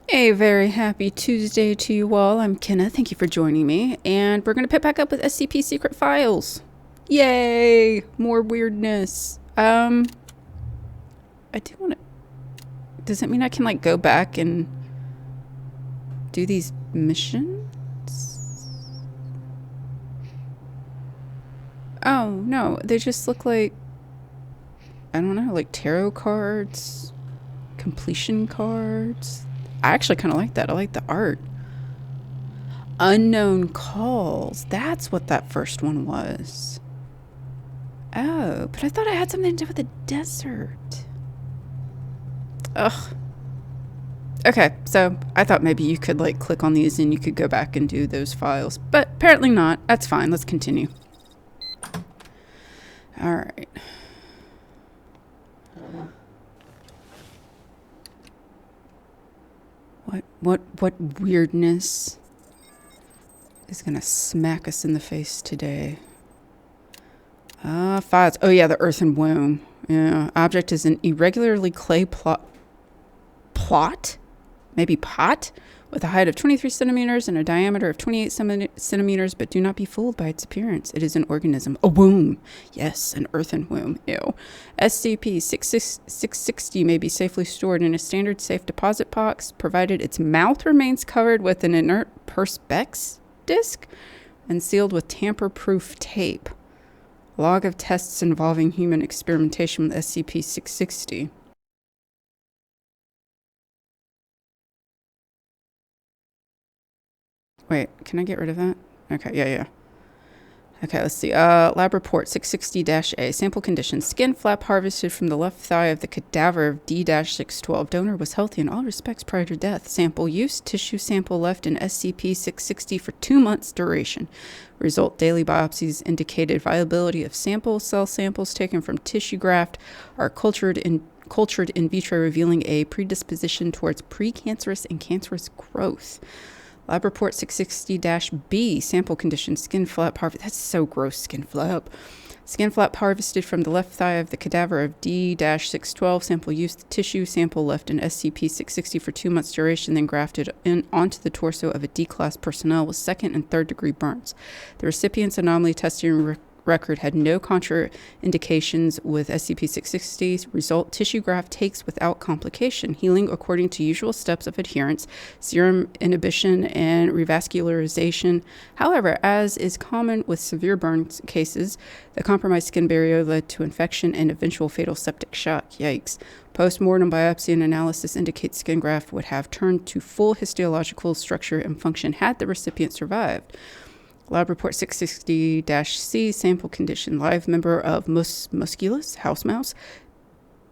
A very happy Tuesday to you all. I'm Kenna. Thank you for joining me. And we're going to pick back up with SCP Secret Files. Yay! More weirdness. I do want to... Does that mean I can, go back and do these missions? Oh, no. They just look like... I don't know, like tarot cards? Completion cards? I actually kind of like that. I like the art. Unknown calls. That's what that first one was. Oh, but I thought it had something to do with the desert. Ugh. Okay, so I thought maybe you could click on these and you could go back and do those files. But apparently not. That's fine. Let's continue. Alright. What weirdness is gonna smack us in the face today? Files. Oh yeah, the earthen womb. Yeah, object is an irregularly clay plot? Maybe pot? With a height of 23 centimeters and a diameter of 28 centimeters, but do not be fooled by its appearance. It is an organism. A womb. Yes, an earthen womb. Ew. SCP-660 may be safely stored in a standard safe deposit box, provided its mouth remains covered with an inert perspex disc and sealed with tamper-proof tape. Log of tests involving human experimentation with SCP-660. Wait, can I get rid of that? Okay, yeah. Okay, let's see. Lab report 660-A. Sample conditions. Skin flap harvested from the left thigh of the cadaver of D-612. Donor was healthy in all respects prior to death. Sample use. Tissue sample left in SCP-660 for 2 months duration. Result. Daily biopsies indicated viability of sample. Cell samples taken from tissue graft are cultured in vitro, revealing a predisposition towards precancerous and cancerous growth. Lab report 660-B. Sample conditions. Skin flap harvest. That's so gross, skin flap. Skin flap harvested from the left thigh of the cadaver of D-612. Sample used. Tissue sample left in SCP-660 for 2 months duration, then grafted onto the torso of a D-class personnel with second and third degree burns. The recipient's anomaly testing record had no contraindications with SCP-660. Result, tissue graft takes without complication. Healing according to usual steps of adherence, serum inhibition, and revascularization. However, as is common with severe burns cases, the compromised skin barrier led to infection and eventual fatal septic shock. Yikes. Post-mortem biopsy and analysis indicates skin graft would have turned to full histological structure and function had the recipient survived. Lab report 660-C. Sample condition. Live member of musculus, house mouse,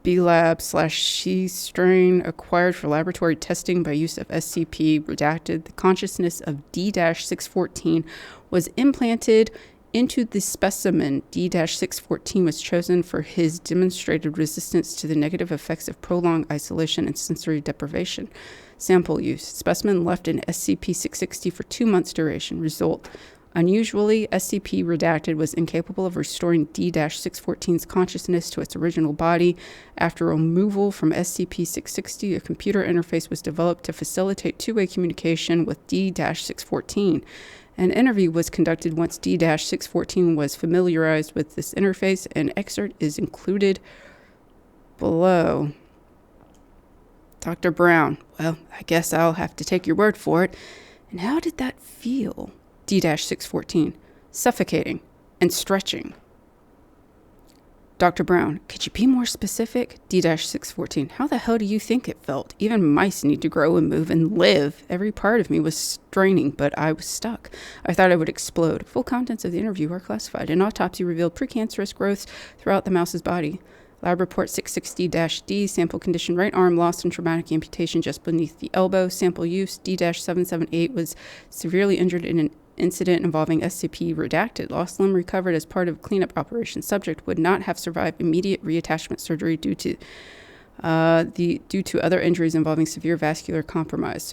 B-lab/C strain acquired for laboratory testing by use of SCP redacted. The consciousness of D-614 was implanted into the specimen. D-614 was chosen for his demonstrated resistance to the negative effects of prolonged isolation and sensory deprivation. Sample use. Specimen left in SCP-660 for 2 months duration. Result. Unusually, SCP redacted was incapable of restoring D-614's consciousness to its original body. After removal from SCP-660, a computer interface was developed to facilitate two-way communication with D-614. An interview was conducted once D-614 was familiarized with this interface. An excerpt is included below. Dr. Brown, well, I guess I'll have to take your word for it. And how did that feel? D-614, suffocating and stretching. Dr. Brown, could you be more specific? D-614, how the hell do you think it felt? Even mice need to grow and move and live. Every part of me was straining, but I was stuck. I thought I would explode. Full contents of the interview are classified. An autopsy revealed precancerous growths throughout the mouse's body. Lab report 660-D. Sample condition. Right arm lost and traumatic amputation just beneath the elbow. Sample use. D-778 was severely injured in an incident involving SCP redacted. Lost limb recovered as part of cleanup operation. Subject would not have survived immediate reattachment surgery due to other injuries involving severe vascular compromise.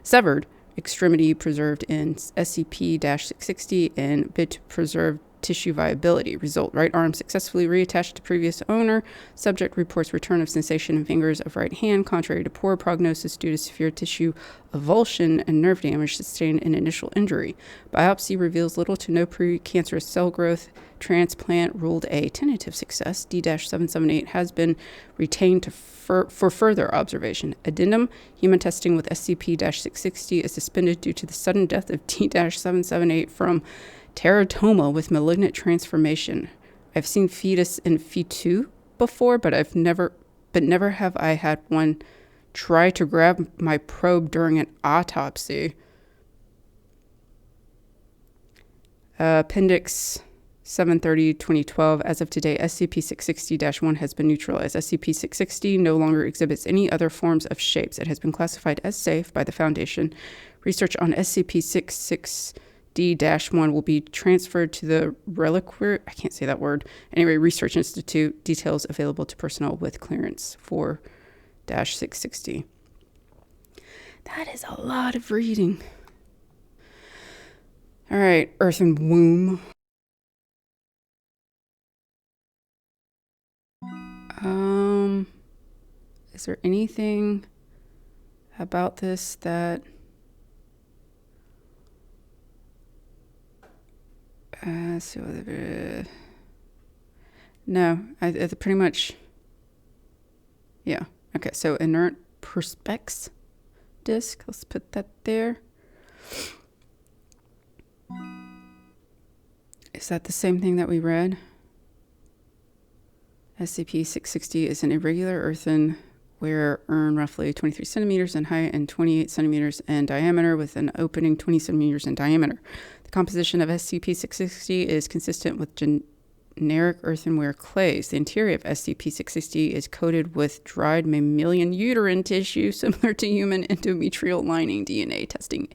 Severed extremity preserved in SCP-660 and bid to preserve tissue viability. Result: right arm successfully reattached to previous owner. Subject reports return of sensation in fingers of right hand, contrary to poor prognosis due to severe tissue avulsion and nerve damage sustained in initial injury. Biopsy reveals little to no precancerous cell growth. Transplant ruled a tentative success. D-778 has been retained for further observation. Addendum: human testing with SCP-660 is suspended due to the sudden death of D-778 from teratoma with malignant transformation. I've seen fetus in fetu before, but never have I had one try to grab my probe during an autopsy. Appendix 730-2012. As of today, SCP-660-1 has been neutralized. SCP-660 no longer exhibits any other forms of shapes. It has been classified as safe by the Foundation. Research on SCP-660-1 will be transferred to the Reliquary, I can't say that word, anyway, Research Institute. Details available to personnel with clearance for -660. That is a lot of reading. All right, Earthen Womb. Is there anything about this that no, I pretty much, yeah. Okay, so inert perspex disc. Let's put that there. Is that the same thing that we read? SCP-660 is an irregular earthenware urn roughly 23 centimeters in height and 28 centimeters in diameter with an opening 20 centimeters in diameter. The composition of SCP-660 is consistent with generic earthenware clays. The interior of SCP-660 is coated with dried mammalian uterine tissue similar to human endometrial lining. DNA testing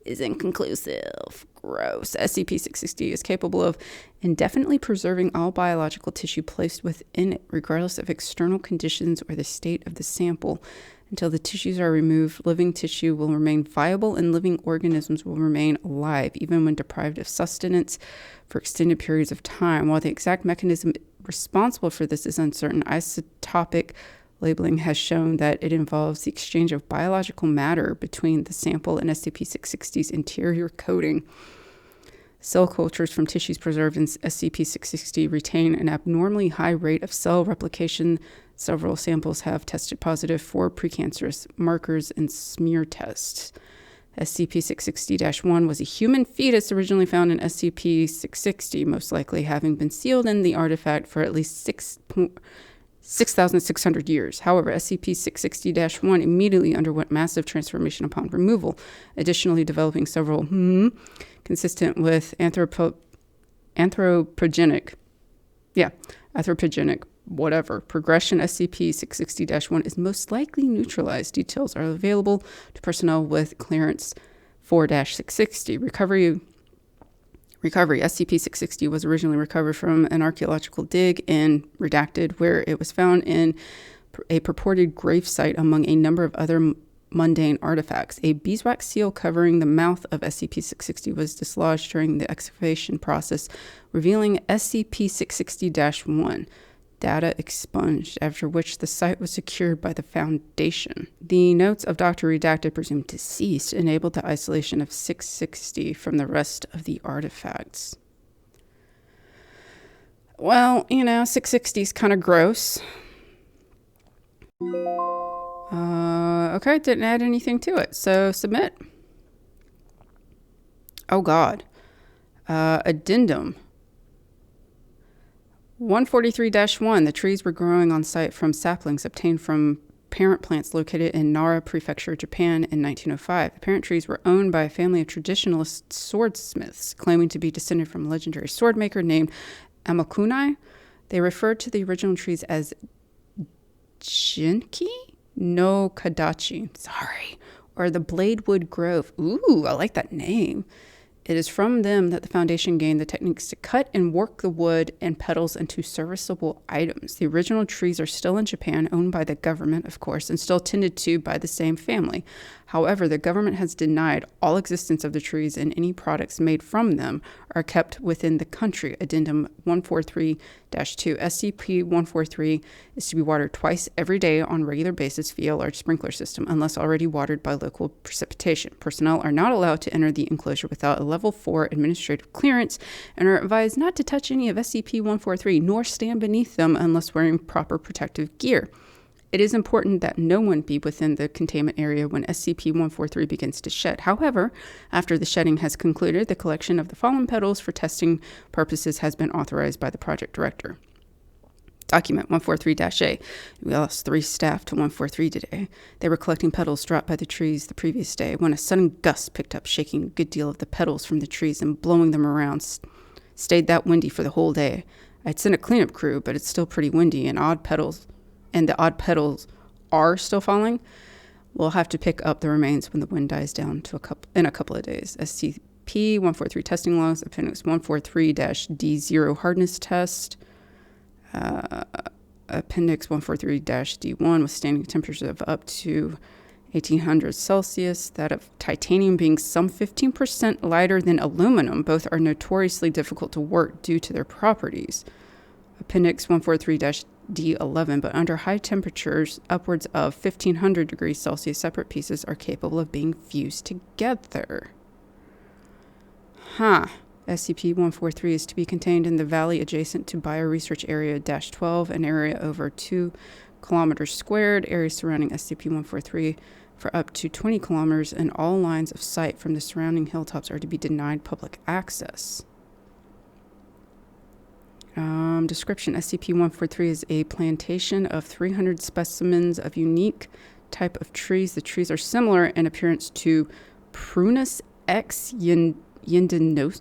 is inconclusive. Gross. SCP-660 is capable of indefinitely preserving all biological tissue placed within it, regardless of external conditions or the state of the sample. Until the tissues are removed, living tissue will remain viable and living organisms will remain alive, even when deprived of sustenance for extended periods of time. While the exact mechanism responsible for this is uncertain, isotopic labeling has shown that it involves the exchange of biological matter between the sample and SCP-660's interior coating. Cell cultures from tissues preserved in SCP-660 retain an abnormally high rate of cell replication. Several samples have tested positive for precancerous markers in smear tests. SCP-660-1 was a human fetus originally found in SCP-660, most likely having been sealed in the artifact for at least 6,600 years. However, SCP-660-1 immediately underwent massive transformation upon removal, additionally developing several consistent with anthropogenic progression. SCP-660-1 is most likely neutralized. Details are available to personnel with clearance for -660. Recovery. SCP-660 was originally recovered from an archaeological dig in Redacted, where it was found in a purported gravesite among a number of other mundane artifacts. A beeswax seal covering the mouth of SCP-660 was dislodged during the excavation process, revealing SCP-660-1. Data expunged, after which the site was secured by the Foundation. The notes of Dr. Redacted, presumed deceased, enabled the isolation of 660 from the rest of the artifacts. Well, 660 is kind of gross. Okay, didn't add anything to it, so submit. Oh God. Addendum 143-1. The trees were growing on site from saplings obtained from parent plants located in Nara Prefecture, Japan in 1905. The parent trees were owned by a family of traditionalist swordsmiths, claiming to be descended from a legendary sword maker named Amakunai. They referred to the original trees as Jinki no Kadachi, or the Bladewood Grove. Ooh, I like that name. It is from them that the Foundation gained the techniques to cut and work the wood and petals into serviceable items. The original trees are still in Japan, owned by the government, of course, and still tended to by the same family. However, the government has denied all existence of the trees, and any products made from them are kept within the country. Addendum 143-2. SCP-143 is to be watered twice every day on a regular basis via a large sprinkler system, unless already watered by local precipitation. Personnel are not allowed to enter the enclosure without a Level 4 administrative clearance and are advised not to touch any of SCP-143, nor stand beneath them unless wearing proper protective gear. It is important that no one be within the containment area when SCP-143 begins to shed. However, after the shedding has concluded, the collection of the fallen petals for testing purposes has been authorized by the project director. Document 143-A. We lost 3 staff to 143 today. They were collecting petals dropped by the trees the previous day when a sudden gust picked up, shaking a good deal of the petals from the trees and blowing them around. Stayed that windy for the whole day. I'd sent a cleanup crew, but it's still pretty windy, and the odd petals are still falling. We'll have to pick up the remains when the wind dies down in a couple of days. SCP-143 testing logs, Appendix 143-D0 hardness test. Appendix 143-D1 with standing temperatures of up to 1800 Celsius, that of titanium being some 15% lighter than aluminum. Both are notoriously difficult to work due to their properties. Appendix 143-D11, but under high temperatures, upwards of 1500 degrees Celsius, separate pieces are capable of being fused together. SCP-143 is to be contained in the valley adjacent to Bioresearch Area -12, an area over 2 kilometers squared. Areas surrounding SCP-143 for up to 20 kilometers, and all lines of sight from the surrounding hilltops are to be denied public access. Description: SCP-143 is a plantation of 300 specimens of unique type of trees. The trees are similar in appearance to Prunus X Yindinos.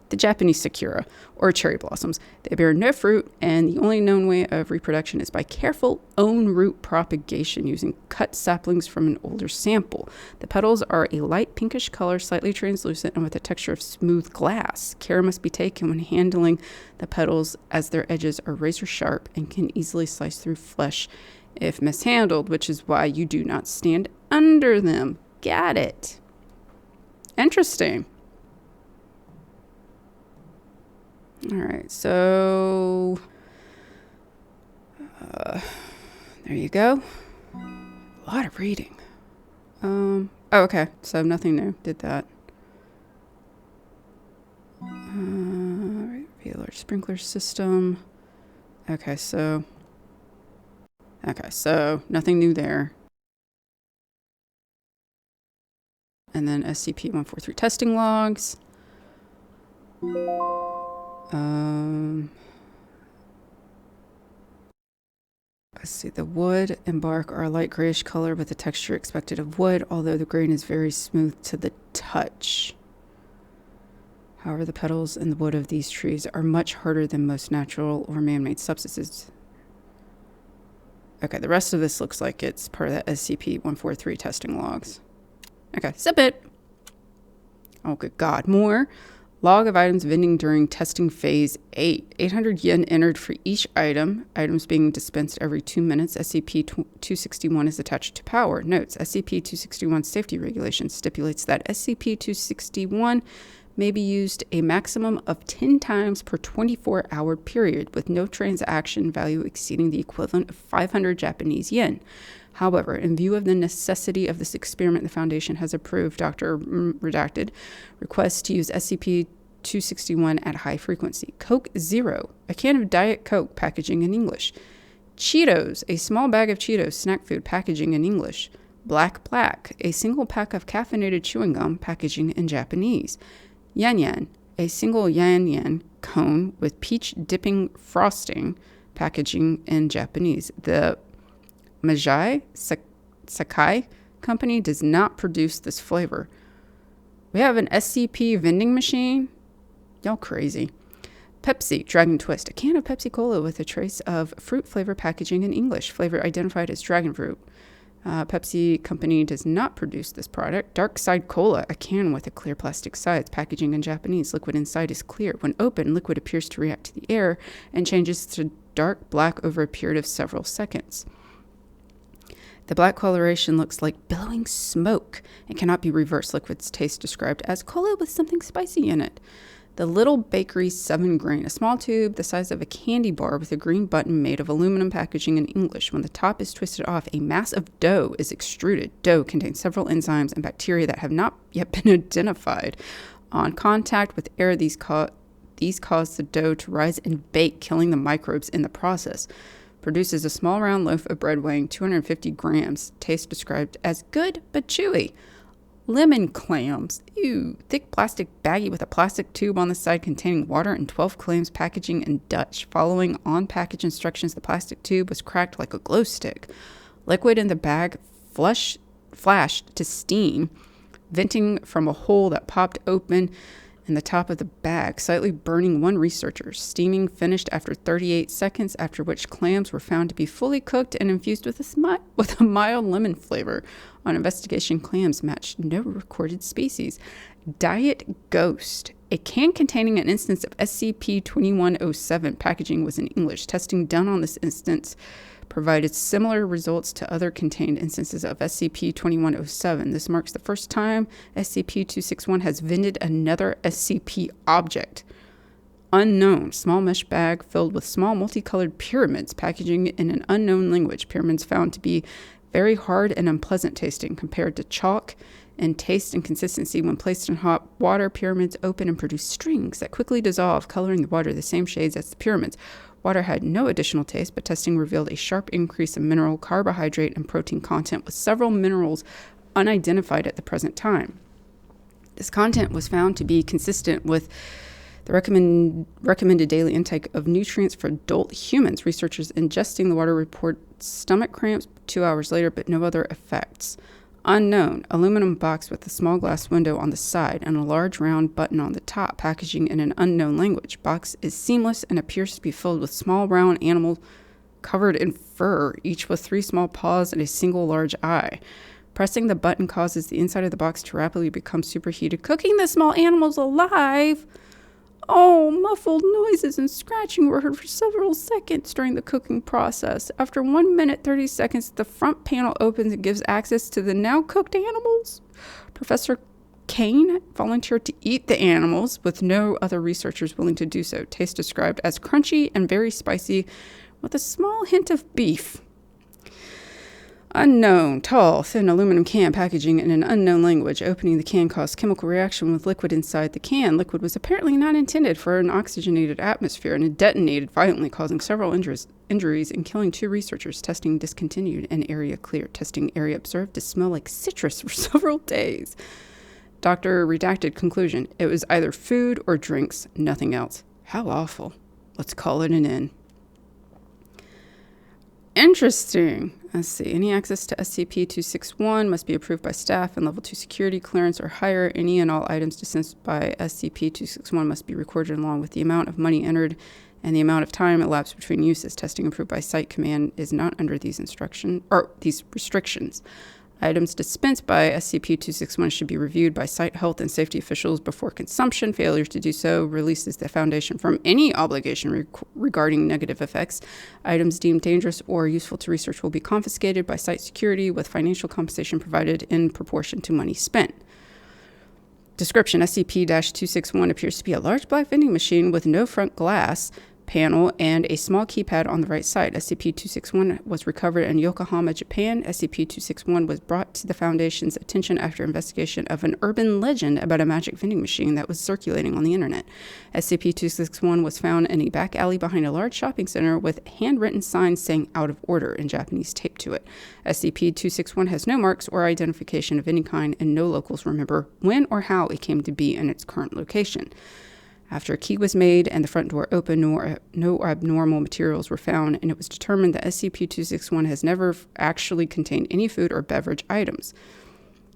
The Japanese sakura, or cherry blossoms. They bear no fruit, and the only known way of reproduction is by careful own root propagation using cut saplings from an older sample. The petals are a light pinkish color, slightly translucent, and with a texture of smooth glass. Care must be taken when handling the petals, as their edges are razor sharp and can easily slice through flesh if mishandled, which is why you do not stand under them. Got it. Interesting. All right, so there you go. A lot of reading. Okay, so nothing new. Did that. All right, large sprinkler system. Okay, so nothing new there. And then SCP-143 testing logs. Let's see, the wood and bark are a light grayish color with the texture expected of wood, although the grain is very smooth to the touch. However, the petals and the wood of these trees are much harder than most natural or man-made substances. Okay, the rest of this looks like it's part of the SCP-143 testing logs. Okay, zip it. Oh, good God. More. Log of items vending during testing phase 8. 800 yen entered for each item. Items being dispensed every 2 minutes. SCP-261 is attached to power. Notes: SCP-261 safety regulation stipulates that SCP-261 may be used a maximum of 10 times per 24-hour period, with no transaction value exceeding the equivalent of 500 Japanese yen. However, in view of the necessity of this experiment, the Foundation has approved Dr. Redacted requests to use SCP-261 at high frequency. Coke Zero, a can of Diet Coke, packaging in English. Cheetos, a small bag of Cheetos, snack food, packaging in English. Black, a single pack of caffeinated chewing gum, packaging in Japanese. Yan Yan, a single Yan Yan cone with peach dipping frosting, packaging in Japanese. The Majai Sakai company does not produce this flavor. We have an SCP vending machine. Y'all crazy. Pepsi Dragon Twist, a can of Pepsi Cola with a trace of fruit flavor, packaging in English. Flavor identified as dragon fruit. Pepsi Company does not produce this product. Dark Side Cola, a can with a clear plastic sides. Packaging in Japanese. Liquid inside is clear. When open, liquid appears to react to the air and changes to dark black over a period of several seconds. The black coloration looks like billowing smoke and cannot be reversed. Liquid's taste described as cola with something spicy in it. The Little Bakery 7 grain, a small tube the size of a candy bar with a green button made of aluminum packaging in English. When the top is twisted off, a mass of dough is extruded. Dough contains several enzymes and bacteria that have not yet been identified. On contact with air, these cause the dough to rise and bake, killing the microbes in the process. Produces a small round loaf of bread weighing 250 grams. Taste described as good but chewy. Lemon clams. Ew. Thick plastic baggie with a plastic tube on the side containing water and 12 clams. Packaging in Dutch. Following on-package instructions, the plastic tube was cracked like a glow stick. Liquid in the bag flashed to steam, venting from a hole that popped open in the top of the bag, slightly burning one researcher. Steaming finished after 38 seconds, after which clams were found to be fully cooked and infused with a mild lemon flavor. On investigation, clams matched no recorded species. Diet Ghost. A can containing an instance of SCP-2107. Packaging was in English. Testing done on this instance provided similar results to other contained instances of SCP-2107. This marks the first time SCP-261 has vended another SCP object. Unknown. Small mesh bag filled with small multicolored pyramids. Packaging in an unknown language. Pyramids found to be very hard and unpleasant tasting compared to chalk in taste and consistency. When placed in hot water, pyramids open and produce strings that quickly dissolve, coloring the water the same shades as the pyramids. Water had no additional taste, but testing revealed a sharp increase in mineral, carbohydrate, and protein content, with several minerals unidentified at the present time. This content was found to be consistent with the recommended daily intake of nutrients for adult humans. Researchers ingesting the water report stomach cramps 2 hours later, but no other effects. Unknown. Aluminum box with a small glass window on the side and a large round button on the top. Packaging in an unknown language. Box is seamless and appears to be filled with small round animals covered in fur, each with 3 small paws and a single large eye. Pressing the button causes the inside of the box to rapidly become superheated, cooking the small animals alive. Oh, muffled noises and scratching were heard for several seconds during the cooking process. After 1 minute 30 seconds, the front panel opens and gives access to the now cooked animals. Professor Kane volunteered to eat the animals, with no other researchers willing to do so. Taste described as crunchy and very spicy, with a small hint of beef. Unknown. Tall, thin aluminum can, packaging in an unknown language. Opening the can caused chemical reaction with liquid inside the can. Liquid was apparently not intended for an oxygenated atmosphere, and it detonated violently, causing several injuries and killing 2 researchers. Testing discontinued and area clear. Testing area observed to smell like citrus for several days. Doctor redacted conclusion. It was either food or drinks, nothing else. How awful. Let's call it an end. Interesting. Let's see. Any access to SCP-261 must be approved by staff and level 2 security clearance or higher. Any and all items dispensed by SCP-261 must be recorded along with the amount of money entered and the amount of time elapsed between uses. Testing approved by Site Command is not under these restrictions. Items dispensed by SCP-261 should be reviewed by site health and safety officials before consumption. Failure to do so releases the Foundation from any obligation regarding negative effects. Items deemed dangerous or useful to research will be confiscated by site security, with financial compensation provided in proportion to money spent. Description: SCP-261 appears to be a large black vending machine with no front glass panel and a small keypad on the right side. SCP-261 was recovered in Yokohama, Japan. SCP-261 was brought to the Foundation's attention after investigation of an urban legend about a magic vending machine that was circulating on the internet. SCP-261 was found in a back alley behind a large shopping center with handwritten signs saying "out of order" in Japanese taped to it. SCP-261 has no marks or identification of any kind, and no locals remember when or how it came to be in its current location. After a key was made and the front door opened, no abnormal materials were found, and it was determined that SCP-261 has never actually contained any food or beverage items.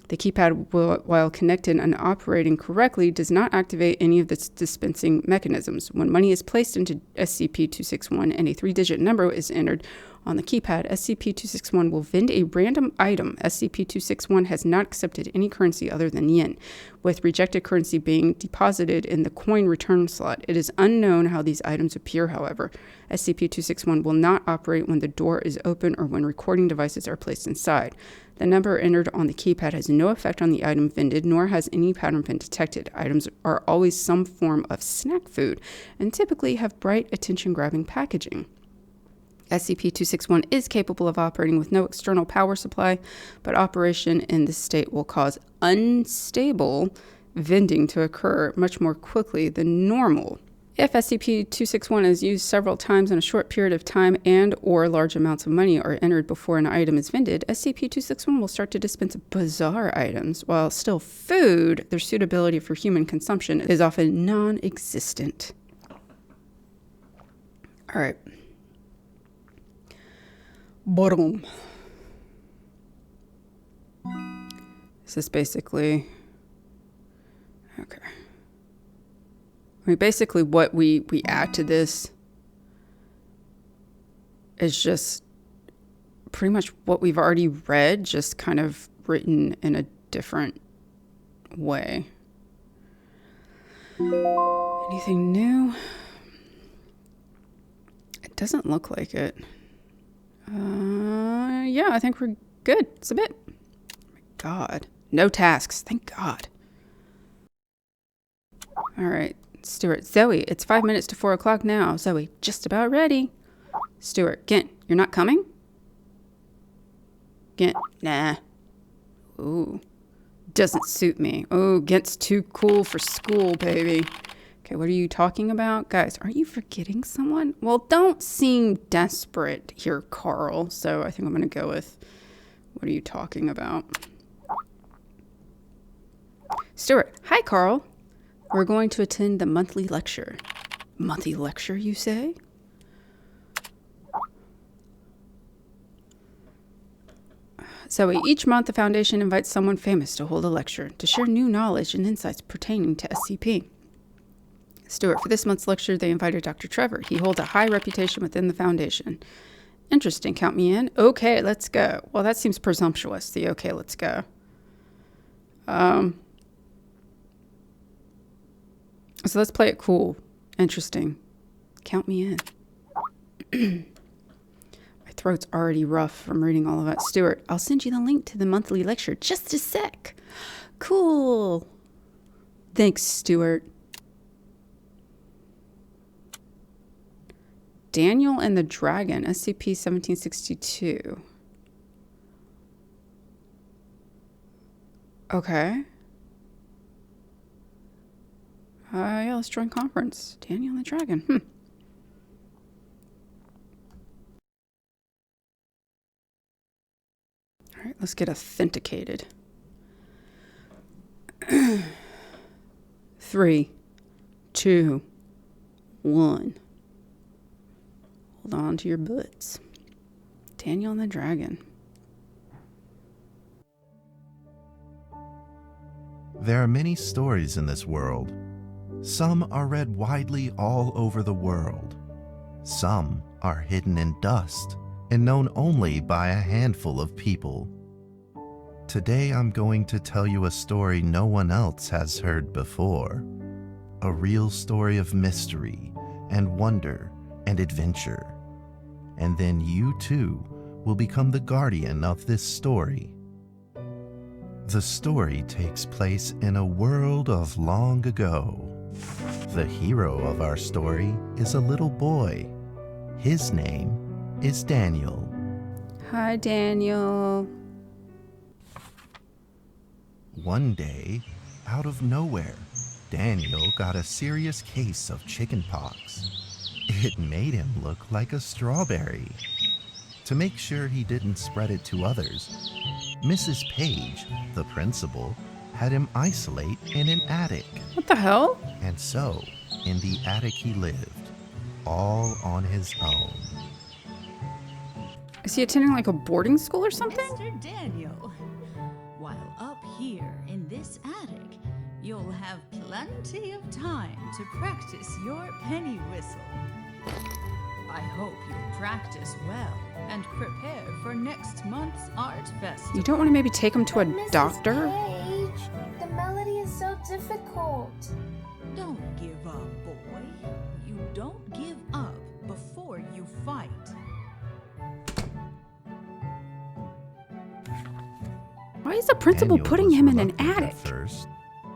The keypad, while connected and operating correctly, does not activate any of its dispensing mechanisms. When money is placed into SCP-261 and a 3-digit number is entered, On the keypad, SCP-261 will vend a random item. SCP-261 has not accepted any currency other than yen, with rejected currency being deposited in the coin return slot. It is unknown how these items appear, however. SCP-261 will not operate when the door is open or when recording devices are placed inside. The number entered on the keypad has no effect on the item vended, nor has any pattern been detected. Items are always some form of snack food and typically have bright, attention-grabbing packaging. SCP-261 is capable of operating with no external power supply, but operation in this state will cause unstable vending to occur much more quickly than normal. If SCP-261 is used several times in a short period of time and or large amounts of money are entered before an item is vended, SCP-261 will start to dispense bizarre items. While still food, their suitability for human consumption is often non-existent. All right. Bottom. This is basically... Okay. I mean, basically what we add to this is just pretty much what we've already read, just kind of written in a different way. Anything new? It doesn't look like it. Yeah, I think we're good. Submit. Oh my God. No tasks. Thank God. All right. Stuart. Zoe, it's 5 minutes to 4 o'clock now. Zoe, just about ready. Stuart. Gint, you're not coming? Gint. Nah. Ooh. Doesn't suit me. Oh, Gint's too cool for school, baby. Okay, what are you talking about? Guys, are you forgetting someone? Well, don't seem desperate here, Carl. So I think I'm going to go with, what are you talking about? Stuart. Hi, Carl. We're going to attend the monthly lecture. Monthly lecture, you say? So each month, the Foundation invites someone famous to hold a lecture to share new knowledge and insights pertaining to SCP. Stuart, for this month's lecture, they invited Dr. Trevor. He holds a high reputation within the Foundation. Interesting. Count me in. Okay, let's go. Well, that seems presumptuous. The okay, let's go. So let's play it cool. Interesting. Count me in. My throat's already rough from reading all of that. Stuart, I'll send you the link to the monthly lecture. Just a sec. Cool. Thanks, Stuart. Daniel and the Dragon, SCP-1762. Okay. Yeah, let's join conference. Daniel and the Dragon. All right, let's get authenticated. 3, 2, 1. Hold on to your butts. Daniel and the Dragon. There are many stories in this world. Some are read widely all over the world. Some are hidden in dust and known only by a handful of people. Today I'm going to tell you a story no one else has heard before. A real story of mystery and wonder and adventure. And then you too will become the guardian of this story. The story takes place in a world of long ago. The hero of our story is a little boy. His name is Daniel. Hi, Daniel. One day, out of nowhere, Daniel got a serious case of chickenpox. It made him look like a strawberry. To make sure he didn't spread it to others, Mrs. Page, the principal, had him isolate in an attic. What the hell? And so, in the attic he lived, all on his own. Is he attending like a boarding school or something? Mr. Daniel, while up here in this attic, you'll have plenty of time to practice your penny whistle. I hope you practice well and prepare for next month's art festival. You don't want to maybe take him to a Mrs. doctor? Page, the melody is so difficult. Don't give up, boy. You don't give up before you fight. Why is the principal Daniel putting was him in an reluctant attic? at first,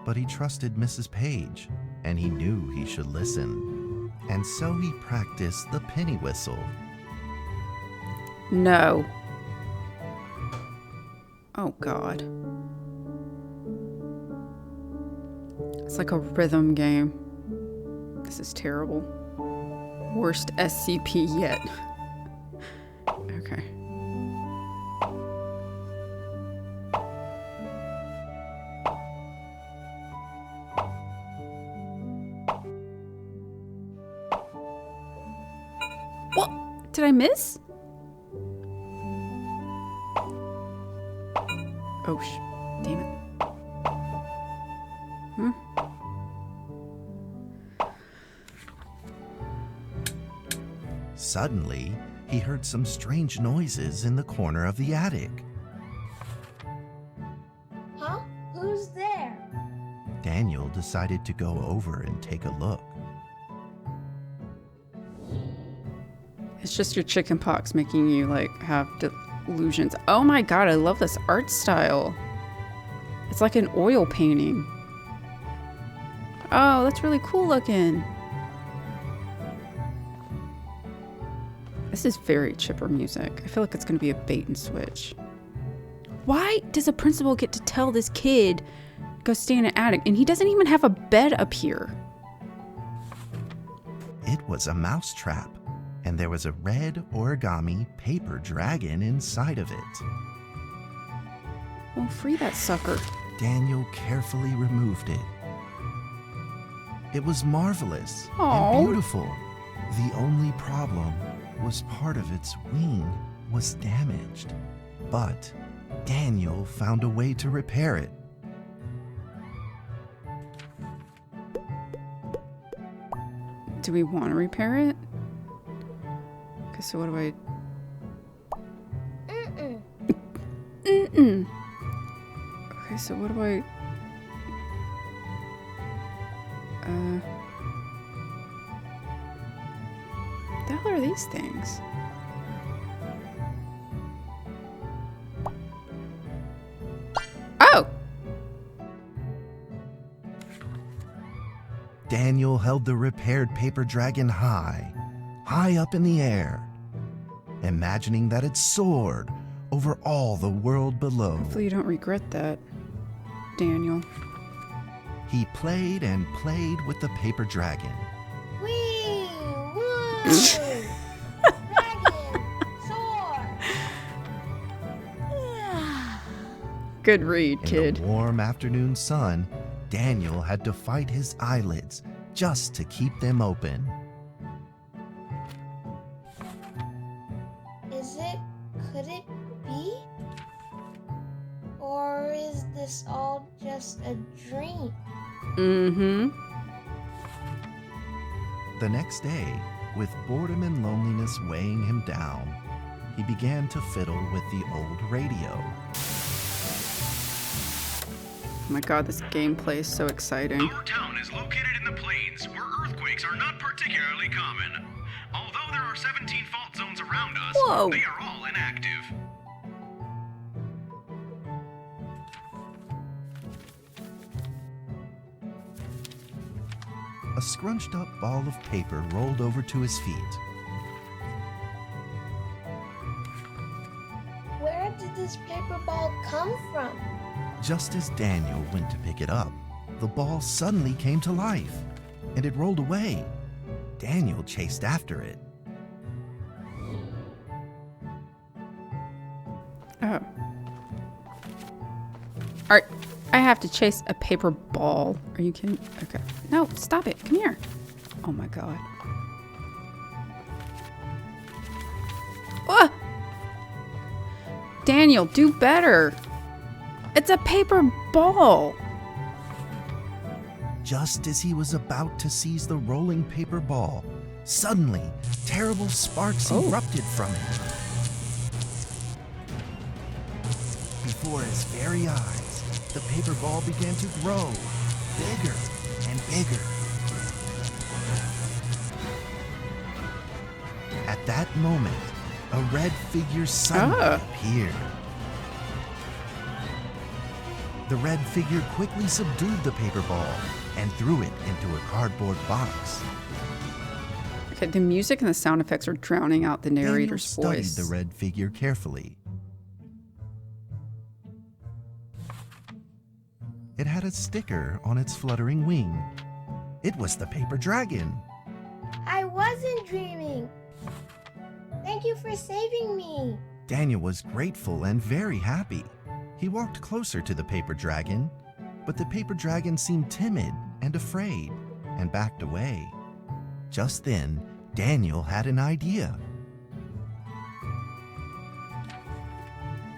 but he trusted Mrs. Page, and he knew he should listen. And so he practiced the penny whistle. No. Oh, God. It's like a rhythm game. This is terrible. Worst SCP yet. Okay. What? Did I miss? Oh, damn it. Hmm? Suddenly, he heard some strange noises in the corner of the attic. Huh? Who's there? Daniel decided to go over and take a look. It's just your chicken pox making you like have delusions. Oh my God, I love this art style. It's like an oil painting. Oh, that's really cool looking. This is very chipper music. I feel like it's going to be a bait and switch. Why does a principal get to tell this kid go stay in an attic and he doesn't even have a bed up here? It was a mousetrap, and there was a red origami paper dragon inside of it. Well, free that sucker. Daniel carefully removed it. It was marvelous Aw. and beautiful. The only problem was part of its wing was damaged, but Daniel found a way to repair it. Do we want to repair it? Okay, so what do I... Mm-mm. Mm-mm. Okay, so what do I... What the hell are these things? Oh! Daniel held the repaired paper dragon high up in the air, imagining that it soared over all the world below. Hopefully you don't regret that, Daniel. He played and played with the paper dragon. Wee! Woo! Dragon! Soar! Good read, In kid. the warm afternoon sun, Daniel had to fight his eyelids just to keep them open. Could it be? Or is this all just a dream? Mm-hmm. The next day, with boredom and loneliness weighing him down, he began to fiddle with the old radio. Oh my God, this gameplay is so exciting. Our town is located in the plains, where earthquakes are not particularly common. Although there are 17 fault zones around us, Whoa. they are all inactive. A scrunched up ball of paper rolled over to his feet. Where did this paper ball come from? Just as Daniel went to pick it up, the ball suddenly came to life, and it rolled away. Daniel chased after it. Oh. Alright, I have to chase a paper ball. Are you kidding? Okay. No, stop it. Come here. Oh my God. Ah! Daniel, do better. It's a paper ball. Just as he was about to seize the rolling paper ball, Suddenly, terrible sparks erupted from it. Before his very eyes, the paper ball began to grow bigger and bigger. At that moment, a red figure suddenly appeared. The red figure quickly subdued the paper ball and threw it into a cardboard box. Okay, the music and the sound effects are drowning out the narrator's Daniel voice. studied the red figure carefully. It had a sticker on its fluttering wing. It was the paper dragon. I wasn't dreaming. Thank you for saving me. Daniel was grateful and very happy. He walked closer to the paper dragon, but the paper dragon seemed timid and afraid and backed away. Just then, Daniel had an idea.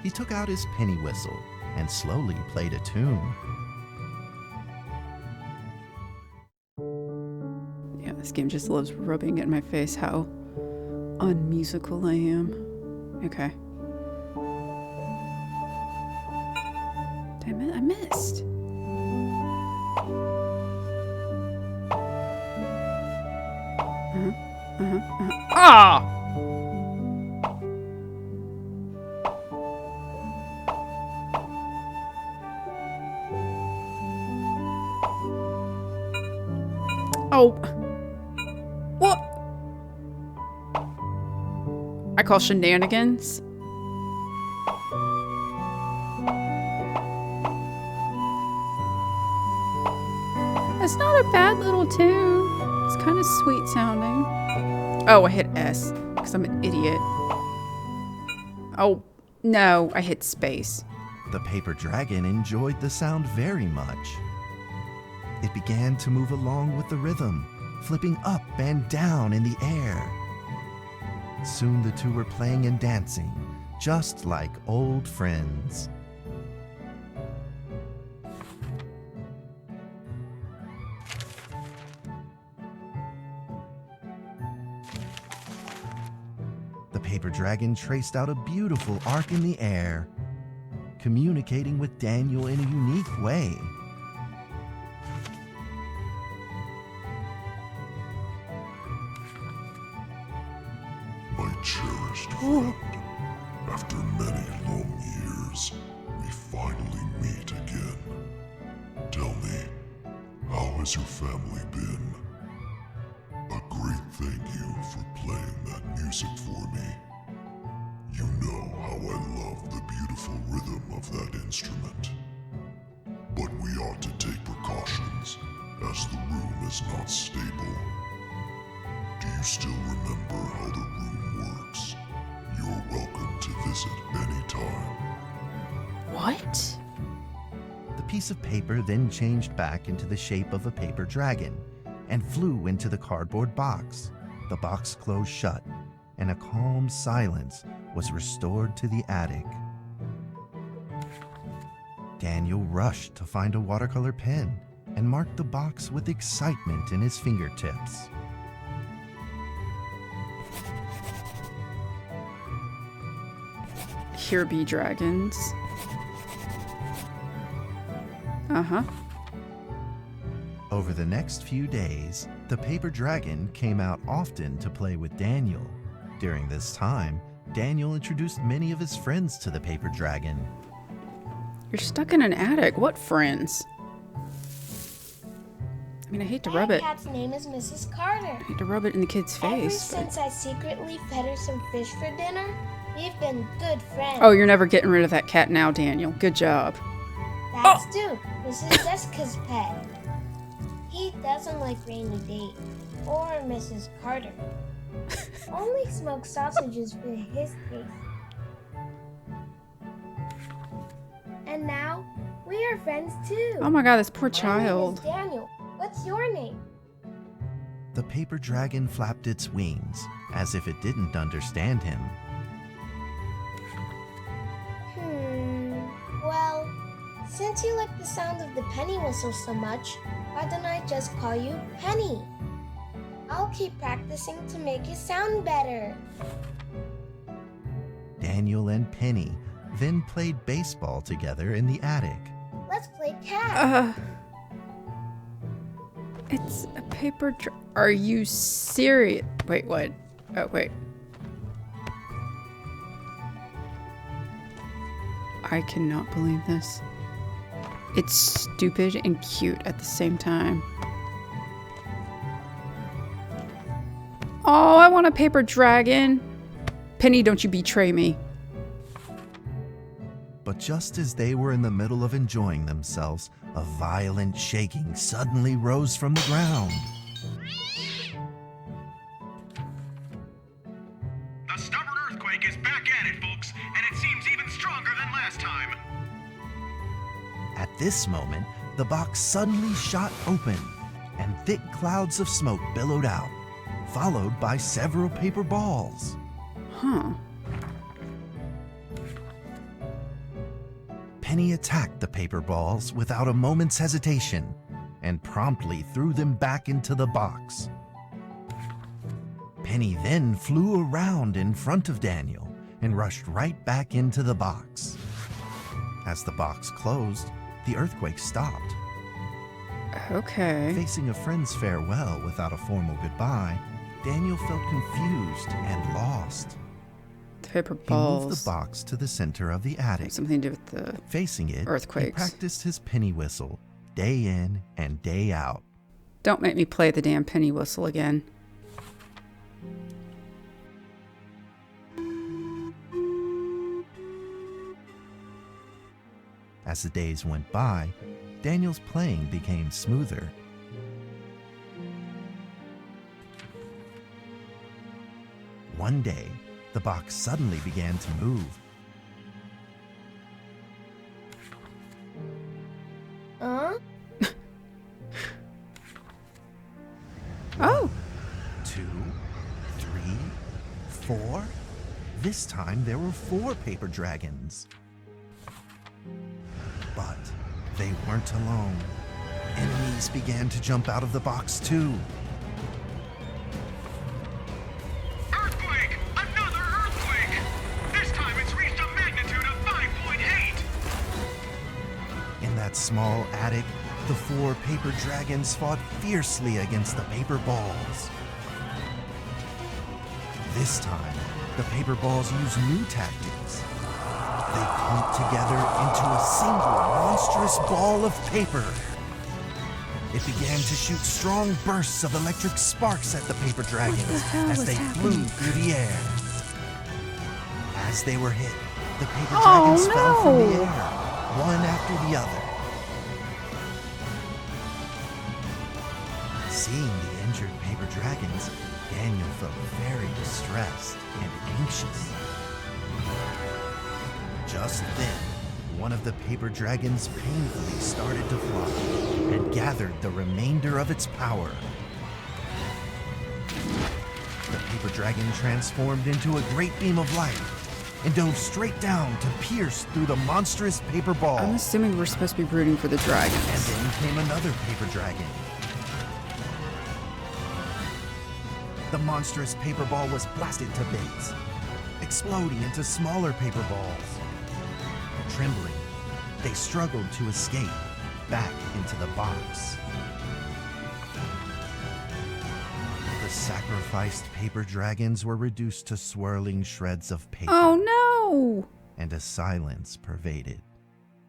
He took out his penny whistle and slowly played a tune. Yeah, this game just loves rubbing in my face how unmusical I am. Okay. Damn it, I missed. Ah! Oh. What? I call shenanigans. It's not a bad little tune. It's kind of sweet sounding. Oh, I hit S because I'm an idiot. Oh, no, I hit space. The paper dragon enjoyed the sound very much. It began to move along with the rhythm, flipping up and down in the air. Soon the two were playing and dancing, just like old friends. The paper dragon traced out a beautiful arc in the air, communicating with Daniel in a unique way. My cherished friend, after many long years, we finally meet again. Tell me, how has your family been? A great thank you for playing that music for me. You know how I love the beautiful rhythm of that instrument. But we ought to take precautions, as the room is not stable. Do you still remember how the room works? You're welcome to visit anytime. What? The piece of paper then changed back into the shape of a paper dragon and flew into the cardboard box. The box closed shut, and a calm silence was restored to the attic. Daniel rushed to find a watercolor pen and marked the box with excitement in his fingertips. Here be dragons. Uh-huh. Over the next few days, the paper dragon came out often to play with Daniel. During this time, Daniel introduced many of his friends to the paper dragon. You're stuck in an attic. What friends? I mean, I hate to rub My it. cat's name is Mrs. Carter. I hate to rub it in the kid's Ever face. but- since I secretly fed her some fish for dinner, we've been good friends. Oh, you're never getting rid of that cat now, Daniel. Good job. That's Duke, Mrs. Jessica's pet. He doesn't like Rainy Day or Mrs. Carter. Only smoked sausages for his taste. And now, we are friends too. Oh my god, this poor My name is child. Daniel. What's your name? The paper dragon flapped its wings, as if it didn't understand him. Well, since you like the sound of the penny whistle so much, why don't I just call you Penny? I'll keep practicing to make it sound better. Daniel and Penny then played baseball together in the attic. Let's play tag. It's a paper Are you serious? Wait, what? Oh, wait. I cannot believe this. It's stupid and cute at the same time. Oh, I want a paper dragon. Penny, don't you betray me. But just as they were in the middle of enjoying themselves, a violent shaking suddenly rose from the ground. The stubborn earthquake is back at it, folks, and it seems even stronger than last time. At this moment, the box suddenly shot open, and thick clouds of smoke billowed out, followed by several paper balls. Huh. Penny attacked the paper balls without a moment's hesitation and promptly threw them back into the box. Penny then flew around in front of Daniel and rushed right back into the box. As the box closed, the earthquake stopped. Okay. Facing a friend's farewell without a formal goodbye, Daniel felt confused and lost. Paper He moved balls. the box to the center of the attic. Something to do with the Facing it, he earthquakes. practiced his penny whistle day in and day out. Don't make me play the damn penny whistle again. As the days went by, Daniel's playing became smoother. One day, the box suddenly began to move. Oh! 2, 3, 4. This time there were 4 paper dragons. But they weren't alone. Enemies began to jump out of the box too. Earthquake! Another earthquake! This time it's reached a magnitude of 5.8! In that small attic, the 4 paper dragons fought fiercely against the paper balls. This time, the paper balls used new tactics. They clumped together into a single monstrous ball of paper. It began to shoot strong bursts of electric sparks at the paper dragons as they flew through the air. As they were hit, the paper dragons fell from the air, one after the other. Seeing the injured paper dragons, Daniel felt very distressed and anxious. Just then, one of the paper dragons painfully started to fly and gathered the remainder of its power. The paper dragon transformed into a great beam of light and dove straight down to pierce through the monstrous paper ball. I'm assuming we're supposed to be rooting for the And dragons. then came another paper dragon. The monstrous paper ball was blasted to bits, exploding into smaller paper balls. Trembling, they struggled to escape back into the box. The sacrificed paper dragons were reduced to swirling shreds of paper, Oh no! and a silence pervaded.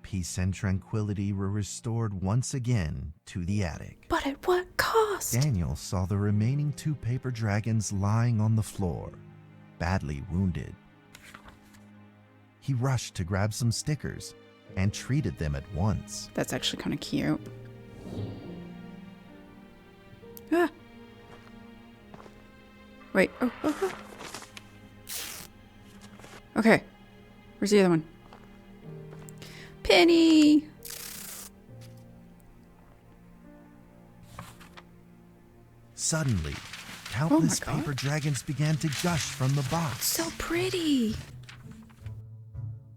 Peace and tranquility were restored once again to the attic. But at what cost? Daniel saw the remaining 2 paper dragons lying on the floor, badly wounded. He rushed to grab some stickers and treated them at once. That's actually kind of cute. Ah. Wait. Oh. Okay. Where's the other one? Penny! Suddenly, countless God. paper dragons began to gush from the box. So pretty!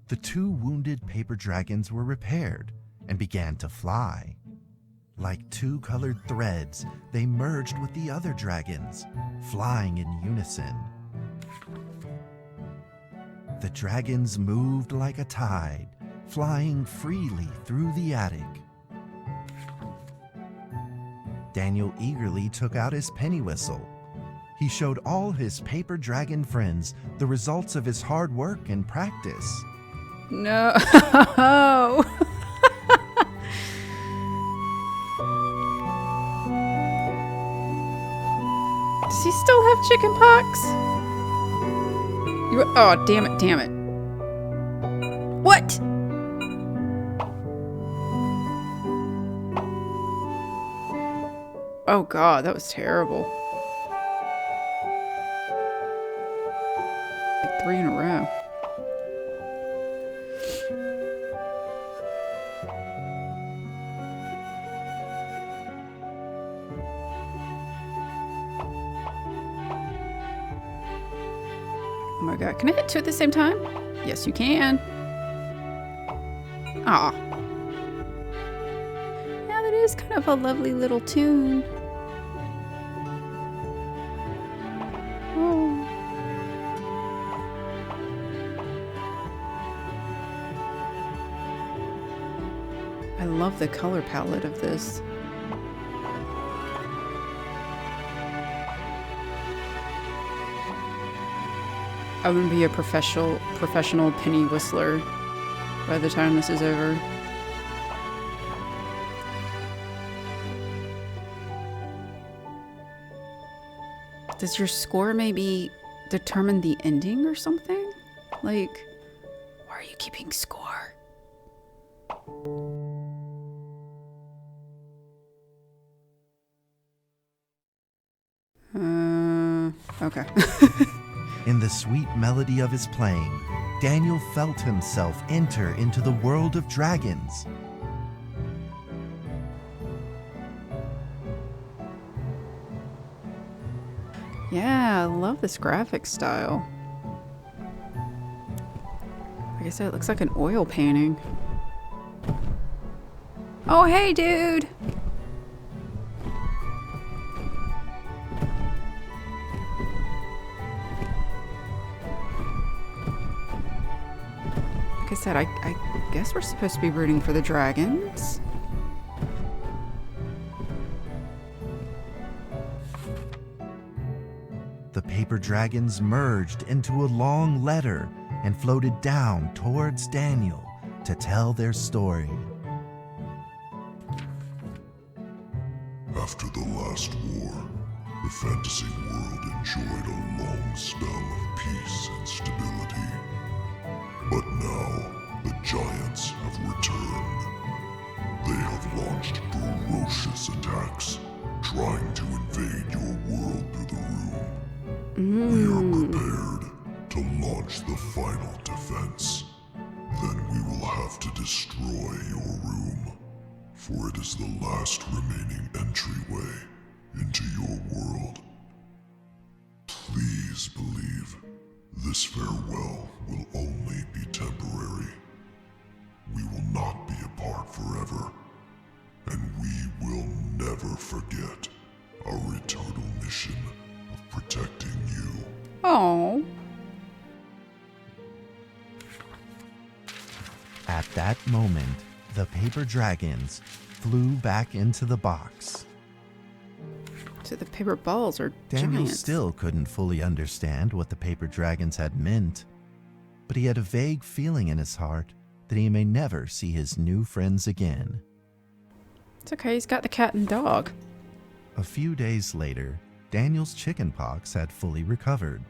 The 2 wounded paper dragons were repaired and began to fly. Like two colored threads, they merged with the other dragons, flying in unison. The dragons moved like a tide, flying freely through the attic. Daniel eagerly took out his penny whistle. He showed all his paper dragon friends the results of his hard work and practice. No. Does he still have chicken pox? Oh, damn it, damn it. What? Oh god, that was terrible. Like 3 in a row. Oh my god, can I hit 2 at the same time? Yes, you can. Aw. Yeah, that is kind of a lovely little tune. Oh. I love the color palette of this. I'm gonna be a professional penny whistler by the time this is over. Does your score maybe determine the ending or something? Like, why are you keeping score? Okay. In the sweet melody of his playing, Daniel felt himself enter into the world of dragons. Yeah, I love this graphic style. Like I said, it looks like an oil painting. Oh, hey, dude! Like I said, I guess we're supposed to be rooting for the dragons. The paper dragons merged into a long letter and floated down towards Daniel to tell their story. After the last war, the fantasy world enjoyed a long spell of peace and stability. But now, the giants have returned. They have launched ferocious attacks, trying to invade your world through the room. We are prepared to launch the final defense. Then we will have to destroy your room, for it is the last remaining entryway into your world. Please believe this farewell will only be temporary. We will not be apart forever, and we will never forget our eternal mission of protecting you. Oh. At that moment, the paper dragons flew back into the box. So the paper balls are Daniel giants. still couldn't fully understand what the paper dragons had meant, but he had a vague feeling in his heart that he may never see his new friends again. It's okay, he's got the cat and dog. A few days later, Daniel's chickenpox had fully recovered.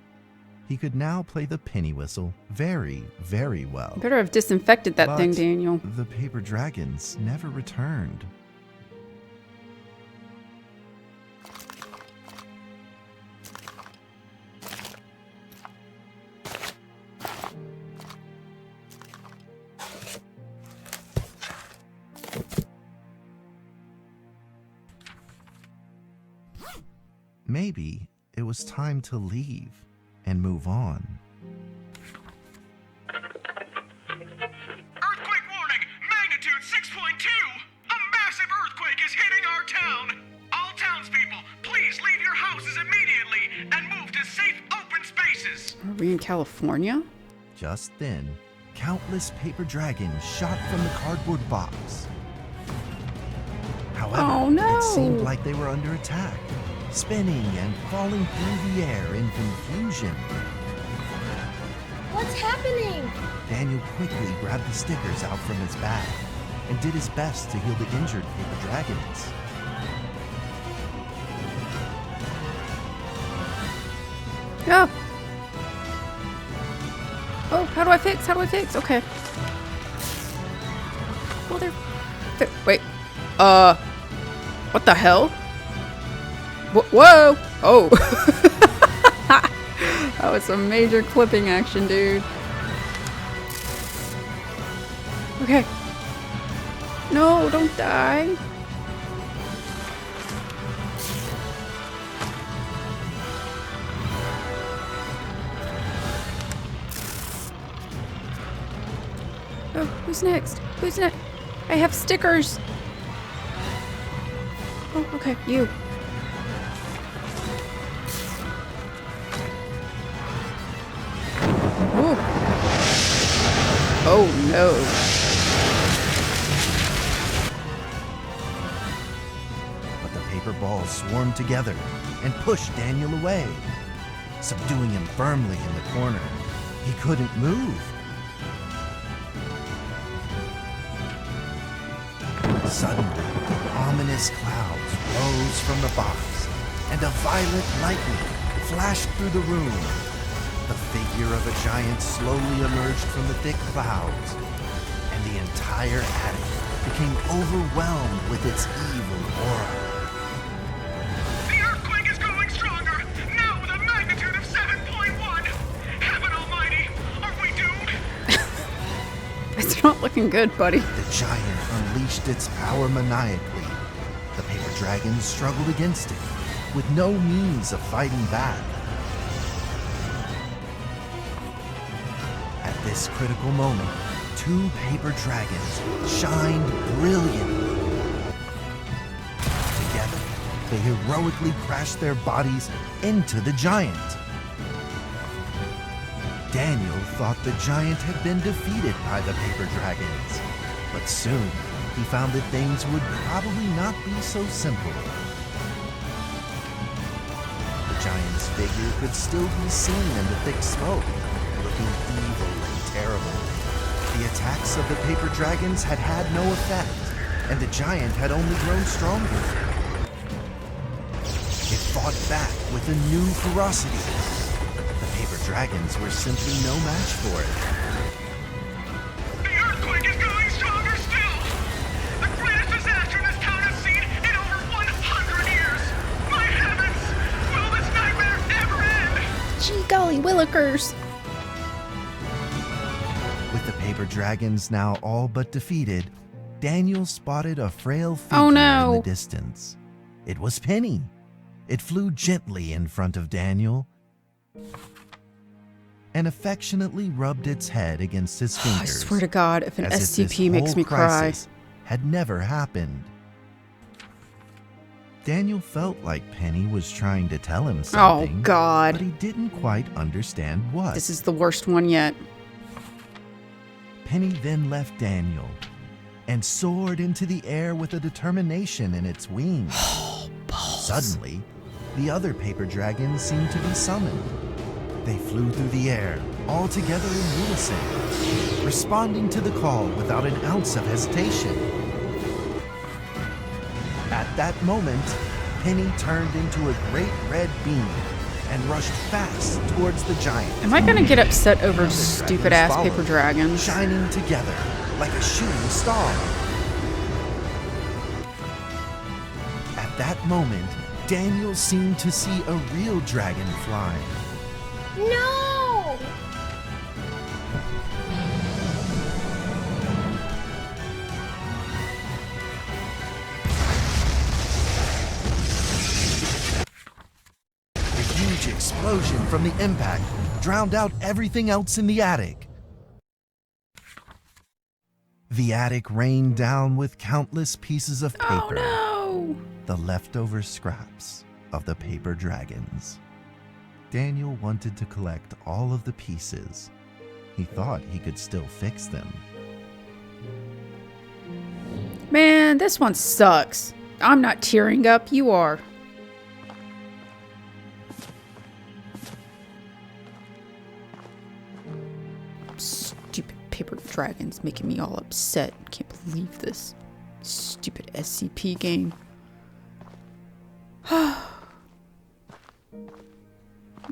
He could now play the penny whistle very, very well. You better have disinfected that thing, But Daniel. the paper dragons never returned. Maybe it was time to leave and move on. Earthquake warning! Magnitude 6.2! A massive earthquake is hitting our town. All townspeople, please leave your houses immediately and move to safe open spaces. Are we in California? Just then, countless paper dragons shot from the cardboard box. However, Oh, no. it seemed like they were under attack, spinning and falling through the air in confusion. What's happening? Daniel quickly grabbed the stickers out from his bag and did his best to heal the injured paper dragons. Yeah. Oh, how do I fix? How do I fix? Okay. Well, wait. What the hell? Whoa! Oh. That was some major clipping action, dude. Okay. No, don't die. Oh, who's next? Who's next? I have stickers. Oh, okay, you. Ooh. Oh no. But the paper balls swarmed together and pushed Daniel away, subduing him firmly in the corner. He couldn't move. Suddenly, ominous clouds rose from the box, and a violet lightning flashed through the room. The figure of a giant slowly emerged from the thick clouds, and the entire attic became overwhelmed with its evil aura. The earthquake is growing stronger, now with a magnitude of 7.1. Heaven almighty, are we doomed? It's not looking good, buddy. The giant unleashed its power maniacally. The paper dragons struggled against it, with no means of fighting back. At this critical moment, two paper dragons shined brilliantly. Together, they heroically crashed their bodies into the giant. Daniel thought the giant had been defeated by the paper dragons, but soon he found that things would probably not be so simple. The giant's figure could still be seen in the thick smoke, looking evil and terrible. The attacks of the paper dragons had had no effect, and the giant had only grown stronger. It fought back with a new ferocity. The paper dragons were simply no match for it. The earthquake is growing stronger still! The greatest disaster this town has seen in over 100 years! My heavens! Will this nightmare ever end? Gee golly willikers. With the paper dragons now all but defeated, Daniel spotted a frail figure Oh, in no. the distance. It was Penny. It flew gently in front of Daniel and affectionately rubbed its head against his fingers. I swear to God, if an as if this SCP makes whole me cry. crisis had never happened. Daniel felt like Penny was trying to tell him Oh something, but God. he didn't quite understand what. This is the worst one yet. Penny then left Daniel and soared into the air with a determination in its wings. Suddenly, the other paper dragons seemed to be summoned. They flew through the air, all together in unison, responding to the call without an ounce of hesitation. At that moment, Penny turned into a great red beam and rushed fast towards the giant. Am I gonna get upset over Other stupid ass dragons paper followed, dragons? shining together like a shooting star. At that moment, Daniel seemed to see a real dragon flying. No! A huge explosion from the impact drowned out everything else in the attic. The attic rained down with countless pieces of paper, the leftover scraps of the paper dragons. Daniel wanted to collect all of the pieces. He thought he could still fix them. Man, this one sucks. I'm not tearing up, you are. Stupid paper dragons making me all upset. Can't believe this. Stupid SCP game.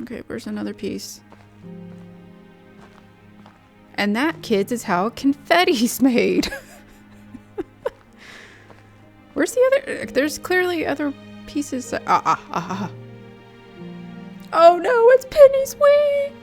Okay, where's another piece? And that, kids, is how confetti's made. Where's the other? There's clearly other pieces. Oh no, it's Penny's wing!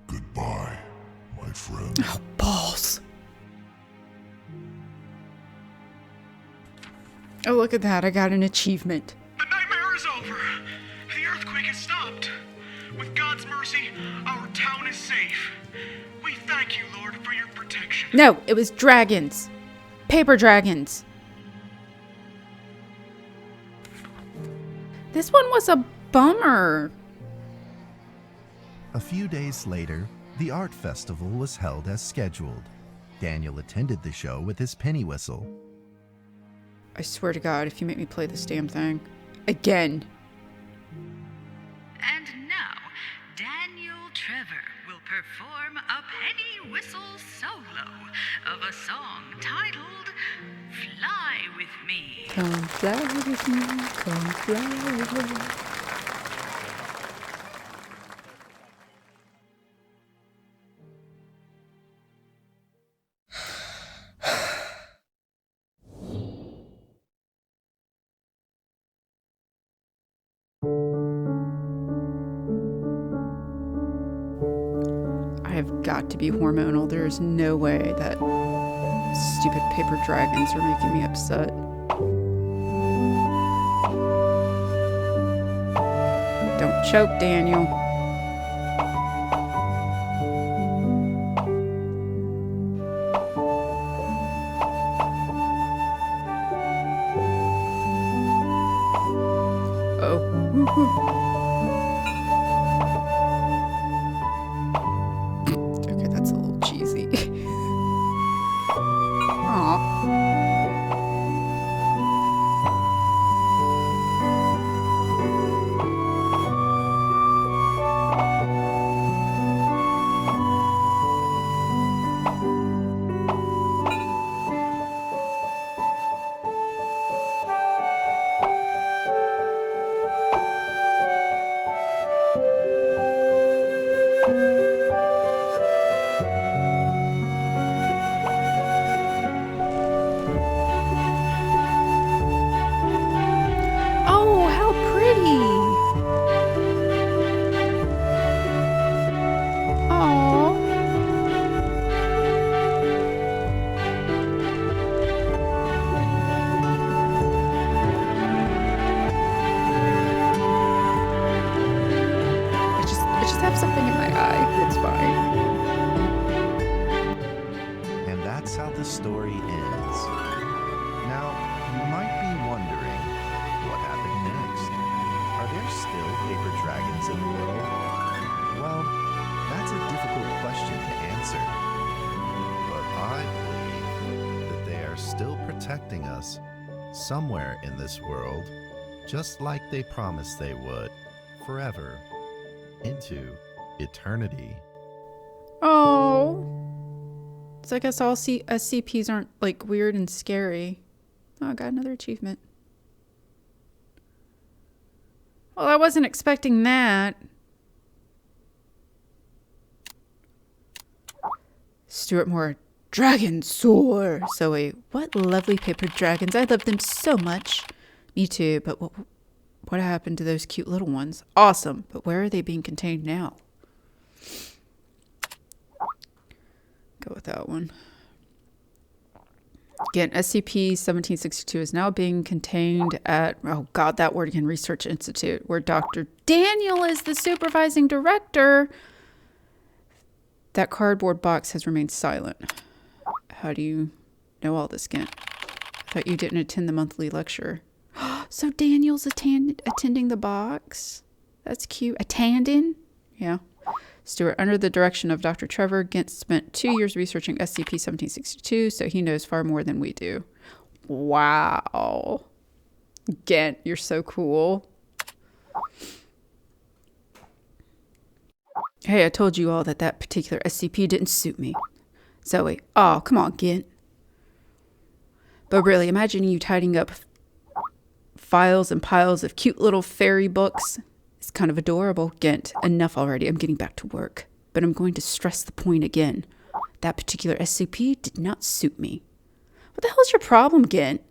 Goodbye, my friend. Oh, balls. Oh, look at that. I got an achievement. The nightmare is over. The earthquake has stopped. With God's mercy, our town is safe. We thank you, Lord, for your protection. No, it was dragons. Paper dragons. This one was a bummer. A few days later, the art festival was held as scheduled. Daniel attended the show with his penny whistle. I swear to God, if you make me play this damn thing again. And now, Daniel Trevor will perform a penny whistle solo of a song titled Fly With Me. Come fly with me, come fly with me. I have got to be hormonal. There is no way that stupid paper dragons are making me upset. Don't choke, Daniel. Oh. Woo-hoo. Okay, that's a little cheesy. Aw. Oh, how pretty! Aww. I just have something in my eye. It's fine. And that's how the story ends. Now, you might be wondering, what happened next? Are there still paper dragons in the world? Well, that's a difficult question to answer. But I believe that they are still protecting us somewhere in this world, just like they promised they would, forever, into eternity. Oh. So I guess all SCPs aren't like weird and scary. Oh, I got another achievement. Well, I wasn't expecting that. Stuart Moore, dragon soar. Zoe, what lovely paper dragons. I love them so much. Me too, but what happened to those cute little ones? Awesome, but where are they being contained now? Go with that one. Again, SCP-1762 is now being contained at, oh God, that word again, Research Institute, where Dr. Daniel is the supervising director. That cardboard box has remained silent. How do you know all this, Gint? I thought you didn't attend the monthly lecture. So Daniel's attending the box? That's cute. Attending? Yeah. Stuart, under the direction of Dr. Trevor, Gint spent 2 years researching SCP-1762, so he knows far more than we do. Wow. Gint, you're so cool. Hey, I told you all that that particular SCP didn't suit me. Zoe, oh, come on, Gint. But really, imagine you tidying up files and piles of cute little fairy books. It's kind of adorable. Gint, enough already. I'm getting back to work. But I'm going to stress the point again. That particular SCP did not suit me. What the hell is your problem, Gint?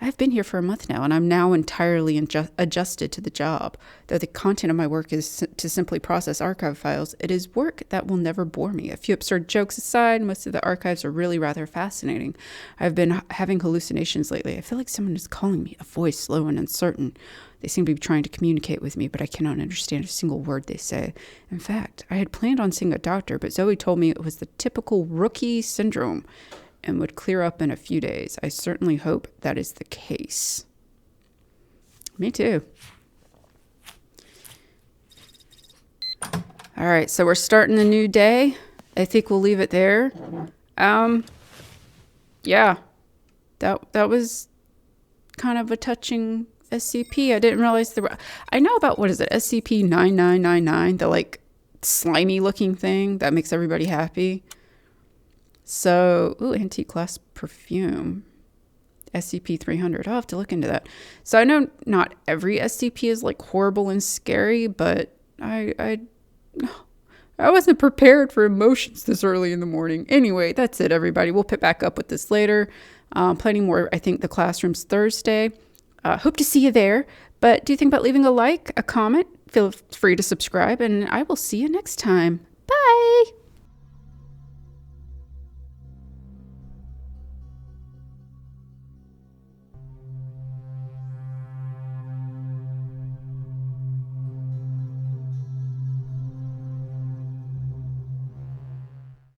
I've been here for a month now, and I'm now entirely adjusted to the job. Though the content of my work is to simply process archive files, it is work that will never bore me. A few absurd jokes aside, most of the archives are really rather fascinating. I've been having hallucinations lately. I feel like someone is calling me, a voice low and uncertain. They seem to be trying to communicate with me, but I cannot understand a single word they say. In fact, I had planned on seeing a doctor, but Zoe told me it was the typical rookie syndrome and would clear up in a few days. I certainly hope that is the case. Me too. All right, so we're starting a new day. I think we'll leave it there. Yeah, that was kind of a touching SCP. I didn't realize I know about, what is it, SCP-9999, the like slimy looking thing that makes everybody happy. So, ooh, antique glass perfume. SCP-300. I'll have to look into that. So I know not every SCP is like horrible and scary, but I wasn't prepared for emotions this early in the morning. Anyway, that's it, everybody. We'll pick back up with this later. Plenty more, I think, the classroom's Thursday. Hope to see you there. But do think about leaving a like, a comment. Feel free to subscribe, and I will see you next time.